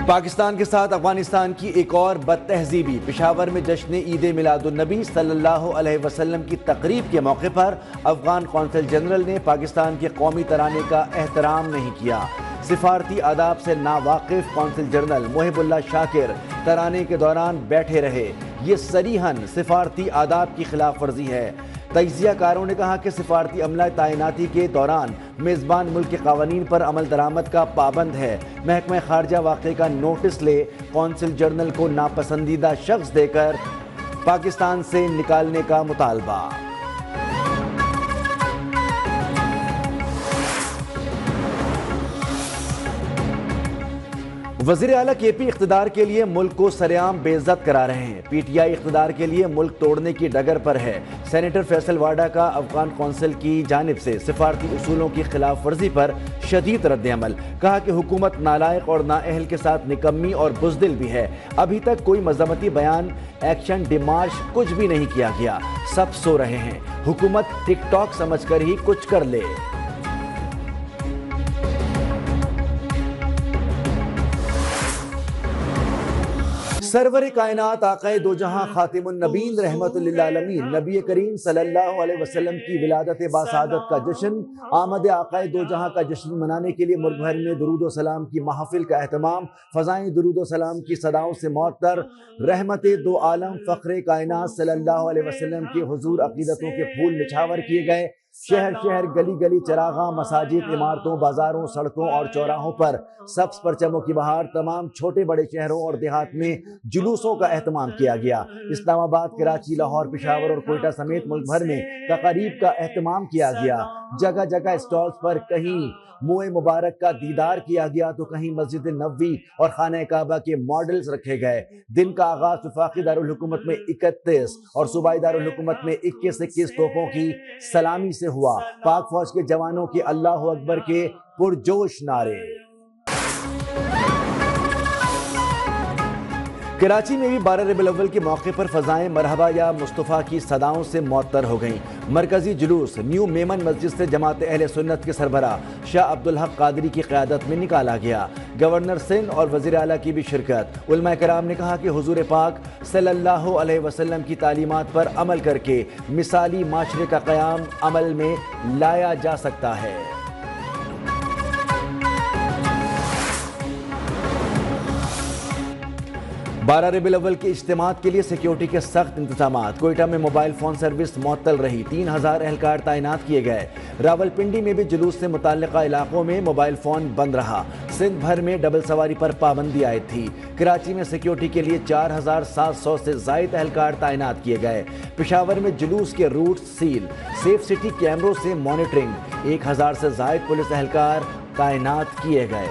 پاکستان کے ساتھ افغانستان کی ایک اور بد تہذیبی۔ پشاور میں جشن عید میلاد النبی صلی اللہ علیہ وسلم کی تقریب کے موقع پر افغان قونصل جنرل نے پاکستان کے قومی ترانے کا احترام نہیں کیا۔ سفارتی آداب سے ناواقف قونصل جنرل محب اللہ شاکر ترانے کے دوران بیٹھے رہے۔ یہ صریحاً سفارتی آداب کی خلاف ورزی ہے۔ تجزیہ کاروں نے کہا کہ سفارتی عملہ تعیناتی کے دوران میزبان ملک کے قوانین پر عمل درآمد کا پابند ہے۔ محکمہ خارجہ واقعے کا نوٹس لے، قونصل جنرل کو ناپسندیدہ شخص دے کر پاکستان سے نکالنے کا مطالبہ۔ وزیر اعلیٰ کے پی اقتدار کے لیے ملک کو سرعام بے عزت کرا رہے ہیں۔ پی ٹی آئی اقتدار کے لیے ملک توڑنے کی ڈگر پر ہے۔ سینیٹر فیصل واڈا کا افغان قونصل کی جانب سے سفارتی اصولوں کی خلاف ورزی پر شدید رد عمل۔ کہا کہ حکومت نالائق اور نااہل کے ساتھ نکمی اور بزدل بھی ہے۔ ابھی تک کوئی مذمتی بیان، ایکشن، ڈیمارش کچھ بھی نہیں کیا گیا۔ سب سو رہے ہیں۔ حکومت ٹک ٹاک سمجھ کر ہی کچھ کر لے۔ سرور کائنات آقائے دو جہاں خاتم النبیین رحمت للعالمین نبی کریم صلی اللہ علیہ وسلم کی ولادت باسعادت کا جشن، آمد آقائے دو جہاں کا جشن منانے کے لیے ملک بھر میں درود و سلام کی محفل کا اہتمام۔ فضائیں درود و سلام کی صداؤں سے معطر، رحمت دو عالم فخر کائنات صلی اللہ علیہ وسلم کے حضور عقیدتوں کے پھول نچھاور کیے گئے۔ شہر شہر، گلی گلی، چراغاں، مساجد، عمارتوں، بازاروں، سڑکوں اور چوراہوں پر سبز پرچموں کی بہار۔ تمام چھوٹے بڑے شہروں اور دیہات میں جلوسوں کا اہتمام کیا گیا۔ اسلام آباد، کراچی، لاہور، پشاور اور کوئٹہ سمیت ملک بھر میں تقاریب کا اہتمام کیا گیا۔ جگہ جگہ اسٹالز پر کہیں موئے مبارک کا دیدار کیا گیا تو کہیں مسجد نبوی اور خانہ کعبہ کے ماڈلز رکھے گئے۔ دن کا آغاز وفاقی دارالحکومت میں 31 اور صوبائی دارالحکومت میں 21 توپوں کی سلامی سے ہوا۔ پاک فوج کے جوانوں کے اللہ اکبر کے پرجوش نعرے۔ کراچی میں بھی 12 ربیع الاول کے موقع پر فضائیں مرحبا یا مصطفیٰ کی صداؤں سے معطر ہو گئیں۔ مرکزی جلوس نیو میمن مسجد سے جماعت اہل سنت کے سربراہ شاہ عبدالحق قادری کی قیادت میں نکالا گیا۔ گورنر سندھ اور وزیر اعلیٰ کی بھی شرکت۔ علماء کرام نے کہا کہ حضور پاک صلی اللہ علیہ وسلم کی تعلیمات پر عمل کر کے مثالی معاشرے کا قیام عمل میں لایا جا سکتا ہے۔ 12 ربیع الاول کے اجتماعات کے لیے سیکیورٹی کے سخت انتظامات۔ کوئٹہ میں موبائل فون سروس معطل رہی، 3000 اہلکار تعینات کیے گئے۔ راولپنڈی میں بھی جلوس سے متعلقہ علاقوں میں موبائل فون بند رہا۔ سندھ بھر میں ڈبل سواری پر پابندی عائد تھی۔ کراچی میں سیکیورٹی کے لیے 4700 سے زائد اہلکار تعینات کیے گئے۔ پشاور میں جلوس کے روٹ سیل، سیف سٹی کیمروں سے مانیٹرنگ، 1000 سے زائد پولیس اہلکار تعینات کیے گئے۔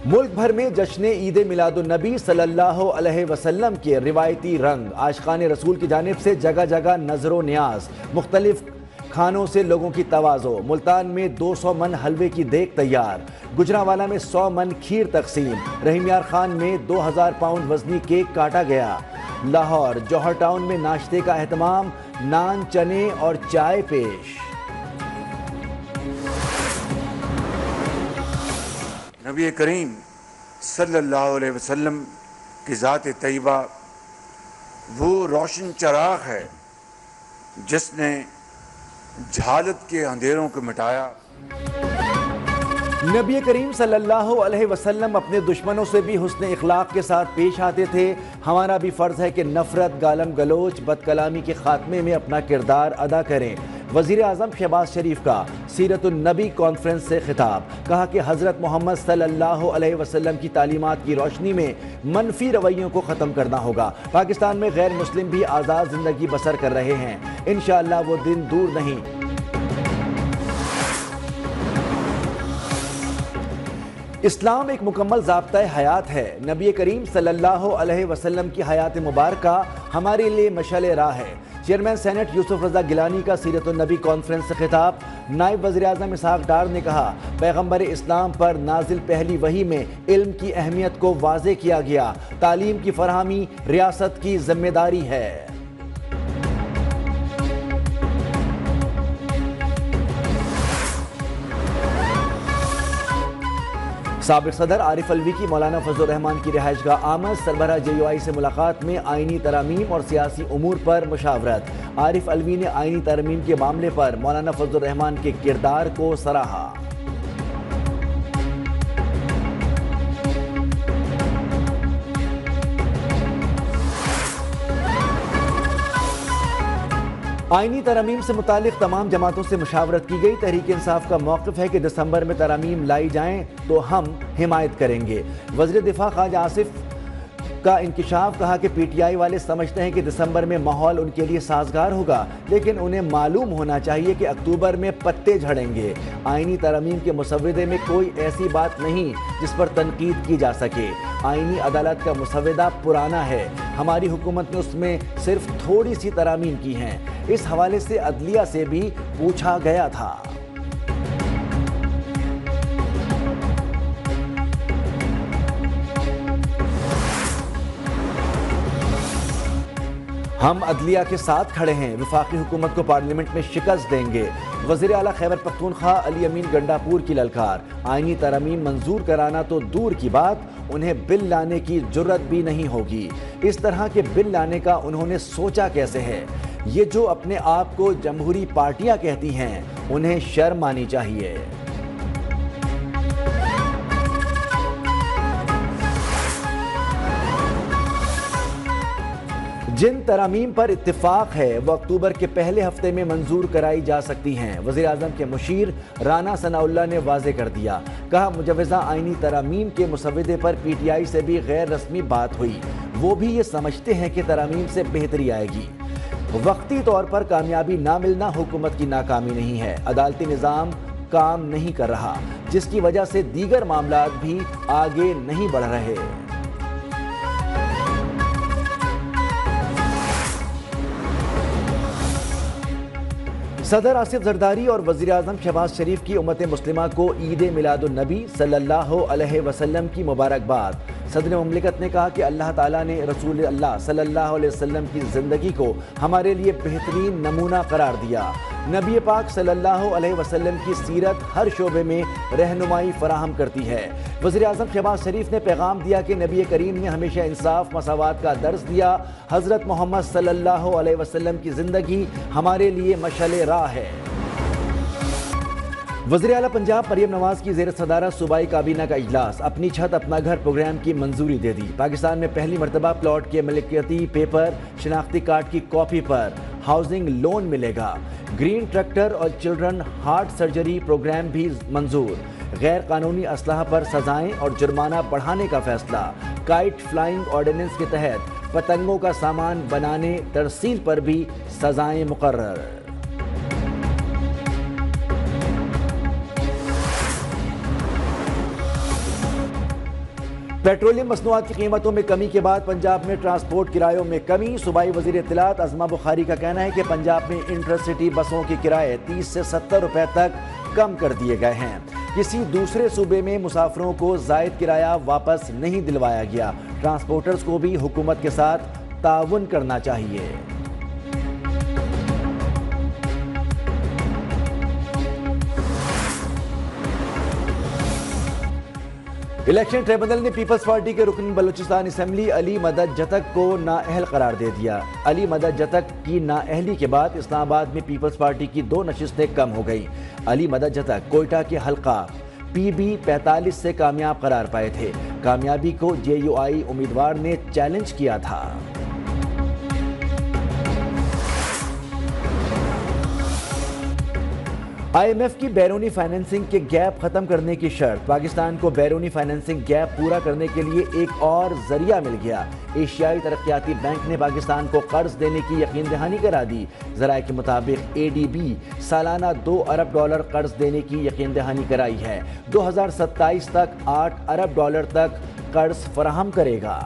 ملک بھر میں جشن عید میلاد النبی صلی اللہ علیہ وسلم کے روایتی رنگ، عاشقان رسول کی جانب سے جگہ جگہ نظر و نیاز، مختلف کھانوں سے لوگوں کی تواضع۔ ملتان میں 200 من حلوے کی دیگ تیار، گجرانوالہ میں 100 من کھیر تقسیم، رحیم یار خان میں 2000 پاؤنڈ وزنی کیک کاٹا گیا۔ لاہور جوہر ٹاؤن میں ناشتے کا اہتمام، نان، چنے اور چائے پیش۔ نبی کریم صلی اللہ علیہ وسلم کی ذات طیبہ وہ روشن چراغ ہے جس نے جہالت کے اندھیروں کو مٹایا۔ نبی کریم صلی اللہ علیہ وسلم اپنے دشمنوں سے بھی حسن اخلاق کے ساتھ پیش آتے تھے۔ ہمارا بھی فرض ہے کہ نفرت، گالم گلوچ، بد کلامی کے خاتمے میں اپنا کردار ادا کریں۔ وزیر اعظم شہباز شریف کا سیرت النبی کانفرنس سے خطاب۔ کہا کہ حضرت محمد صلی اللہ علیہ وسلم کی تعلیمات کی روشنی میں منفی رویوں کو ختم کرنا ہوگا۔ پاکستان میں غیر مسلم بھی آزاد زندگی بسر کر رہے ہیں، انشاءاللہ وہ دن دور نہیں۔ اسلام ایک مکمل ضابطۂ حیات ہے۔ نبی کریم صلی اللہ علیہ وسلم کی حیات مبارکہ ہمارے لیے مشعل راہ ہے۔ چیئرمین سینٹ یوسف رضا گیلانی کا سیرت النبی کانفرنس سے خطاب۔ نائب وزیر اعظم اسحاق ڈار نے کہا پیغمبر اسلام پر نازل پہلی وحی میں علم کی اہمیت کو واضح کیا گیا۔ تعلیم کی فراہمی ریاست کی ذمہ داری ہے۔ سابق صدر عارف الوی کی مولانا فضل الرحمان کی رہائش گاہ آمد، سربراہ JUI سے ملاقات میں آئینی ترامیم اور سیاسی امور پر مشاورت۔ عارف الوی نے آئینی ترمیم کے معاملے پر مولانا فضل الرحمان کے کردار کو سراہا۔ آئینی ترامیم سے متعلق تمام جماعتوں سے مشاورت کی گئی۔ تحریک انصاف کا موقف ہے کہ دسمبر میں ترامیم لائی جائیں تو ہم حمایت کریں گے۔ وزیر دفاع خواجہ آصف کا انکشاف، کہا کہ PTI والے سمجھتے ہیں کہ دسمبر میں ماحول ان کے لیے سازگار ہوگا، لیکن انہیں معلوم ہونا چاہیے کہ اکتوبر میں پتے جھڑیں گے۔ آئینی ترامیم کے مسودے میں کوئی ایسی بات نہیں جس پر تنقید کی جا سکے۔ آئینی عدالت کا مسودہ پرانا ہے، ہماری حکومت نے اس میں صرف تھوڑی سی ترامیم کی ہیں۔ اس حوالے سے عدلیہ سے بھی پوچھا گیا تھا۔ ہم عدلیہ کے ساتھ کھڑے ہیں، وفاقی حکومت کو پارلیمنٹ میں شکست دیں گے۔ وزیر اعلیٰ خیبر پختونخوا علی امین گنڈاپور کی للکار، آئینی ترامیم منظور کرانا تو دور کی بات، انہیں بل لانے کی جرت بھی نہیں ہوگی۔ اس طرح کے بل لانے کا انہوں نے سوچا کیسے ہے؟ یہ جو اپنے آپ کو جمہوری پارٹیاں کہتی ہیں، انہیں شرم آنی چاہیے۔ جن ترامیم پر اتفاق ہے وہ اکتوبر کے پہلے ہفتے میں منظور کرائی جا سکتی ہیں، وزیر اعظم کے مشیر رانا ثناء اللہ نے واضح کر دیا۔ کہا مجوزہ آئینی ترامیم کے مسودے پر PTI سے بھی غیر رسمی بات ہوئی، وہ بھی یہ سمجھتے ہیں کہ ترامیم سے بہتری آئے گی۔ وقتی طور پر کامیابی نہ ملنا حکومت کی ناکامی نہیں ہے، عدالتی نظام کام نہیں کر رہا، جس کی وجہ سے دیگر معاملات بھی آگے نہیں بڑھ رہے۔ صدر آصف زرداری اور وزیر اعظم شہباز شریف کی امت مسلمہ کو عید میلاد النبی صلی اللہ علیہ وسلم کی مبارکباد۔ صدر مملکت نے کہا کہ اللہ تعالیٰ نے رسول اللہ صلی اللہ علیہ وسلم کی زندگی کو ہمارے لیے بہترین نمونہ قرار دیا۔ نبی پاک صلی اللہ علیہ وسلم کی سیرت ہر شعبے میں رہنمائی فراہم کرتی ہے۔ وزیر اعظم شہباز شریف نے پیغام دیا کہ نبی کریم نے ہمیشہ انصاف مساوات کا درس دیا۔ حضرت محمد صلی اللہ علیہ وسلم کی زندگی ہمارے لیے مشعل راہ ہے۔ وزیر اعلیٰ پنجاب مریم نواز کی زیر صدارت صوبائی کابینہ کا اجلاس، اپنی چھت اپنا گھر پروگرام کی منظوری دے دی۔ پاکستان میں پہلی مرتبہ پلاٹ کے ملکیتی پیپر، شناختی کارڈ کی کاپی پر ہاؤسنگ لون ملے گا۔ گرین ٹریکٹر اور چلڈرن ہارٹ سرجری پروگرام بھی منظور۔ غیر قانونی اسلحہ پر سزائیں اور جرمانہ بڑھانے کا فیصلہ۔ کائٹ فلائنگ آرڈیننس کے تحت پتنگوں کا سامان بنانے ترسیل پر بھی سزائیں مقرر۔ پیٹرولیم مصنوعات کی قیمتوں میں کمی کے بعد پنجاب میں ٹرانسپورٹ کرایوں میں کمی۔ صوبائی وزیر اطلاعات عظمہ بخاری کا کہنا ہے کہ پنجاب میں انٹرسٹی بسوں کے کرائے 30 سے 70 روپے تک کم کر دیے گئے ہیں۔ کسی دوسرے صوبے میں مسافروں کو زائد کرایہ واپس نہیں دلوایا گیا۔ ٹرانسپورٹرز کو بھی حکومت کے ساتھ تعاون کرنا چاہیے۔ الیکشن ٹریبونل نے پیپلز پارٹی کے رکن بلوچستان اسمبلی علی مدد جتک کو نااہل قرار دے دیا۔ علی مدد جتک کی نااہلی کے بعد اسلام آباد میں پیپلز پارٹی کی 2 نشستیں کم ہو گئیں۔ علی مدد جتک کوئٹہ کے حلقہ PB 45 سے کامیاب قرار پائے تھے۔ کامیابی کو JUI امیدوار نے چیلنج کیا تھا۔ IMF کی بیرونی فائنینسنگ کے گیپ ختم کرنے کی شرط، پاکستان کو بیرونی فائنینسنگ گیپ پورا کرنے کے لیے ایک اور ذریعہ مل گیا۔ ایشیائی ترقیاتی بینک نے پاکستان کو قرض دینے کی یقین دہانی کرا دی۔ ذرائع کے مطابق ADB سالانہ $2 ارب قرض دینے کی یقین دہانی کرائی ہے۔ 2027 تک $8 ارب تک قرض فراہم کرے گا۔